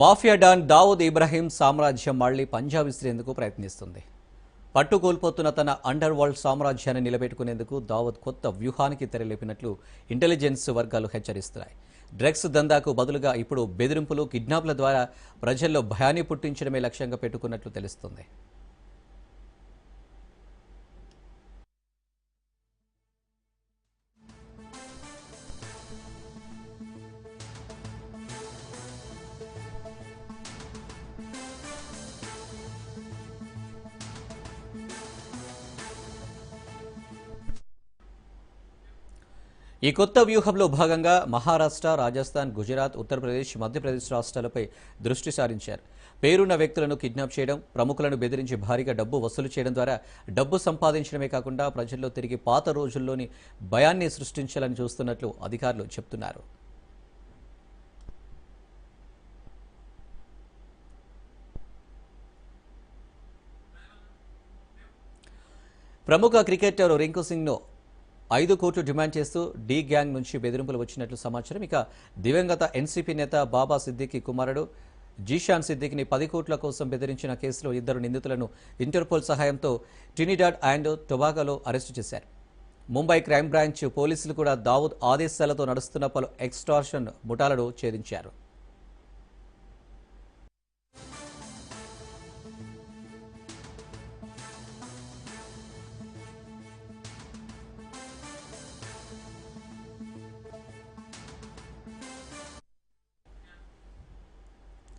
Mafia don Dawood Ibrahim సామ్రాజ్యం మళ్లీ పంజా విసిరేందుకు ప్రయత్నిస్తుంది. పట్టు కోల్పోతున్న తన అండర్ వరల్డ్ సామ్రాజ్యాన్ని నిలబెట్టుకునేందుకు దావూద్ కొత్త వ్యూహానికి తెరలేపినట్లు ఇంటెలిజెన్స్ వర్గాలు హెచ్చరిస్తున్నాయి. డ్రగ్స్ దందాకు బదులుగా ఇప్పుడు బెదిరింపులు, కిడ్నాప్ల ద్వారా ప్రజల్లో భయాన్ని పుట్టించడమే లక్ష్యంగా పెట్టుకున్నట్లు తెలుస్తోంది. ఈ కొత్త వ్యూహంలో భాగంగా మహారాష్ట్ర, రాజస్థాన్, గుజరాత్, ఉత్తరప్రదేశ్, మధ్యప్రదేశ్ రాష్ట్రాలపై దృష్టి సారించారు. పేరున్న వ్యక్తులను కిడ్నాప్ చేయడం, ప్రముఖులను బెదిరించి భారీగా డబ్బు వసూలు చేయడం ద్వారా డబ్బు సంపాదించడమే కాకుండా ప్రజల్లో తిరిగి పాత రోజుల్లోని భయాన్ని సృష్టించాలని చూస్తున్నట్లు అధికారులు చెబుతున్నారు. ప్రముఖ క్రికెటర్ రింకు సింగ్ను 5 కోట్లు డిమాండ్ చేస్తూ డి గ్యాంగ్ నుంచి బెదిరింపులు వచ్చినట్లు సమాచారం. ఇక దివంగత ఎన్సీపీ నేత బాబా సిద్దికీ కుమారుడు జీషాన్ సిద్దికీని 10 కోట్ల కోసం బెదిరించిన కేసులో 2 నిందితులను ఇంటర్పోల్ సహాయంతో ట్రినిడాడ్ అండ్ టొబాగోలో అరెస్టు చేశారు. ముంబై క్రైమ్ బ్రాంచ్ పోలీసులు కూడా దావూద్ ఆదేశాలతో నడుస్తున్న పలు ఎక్స్టార్షన్ ముఠాలను ఛేదించారు.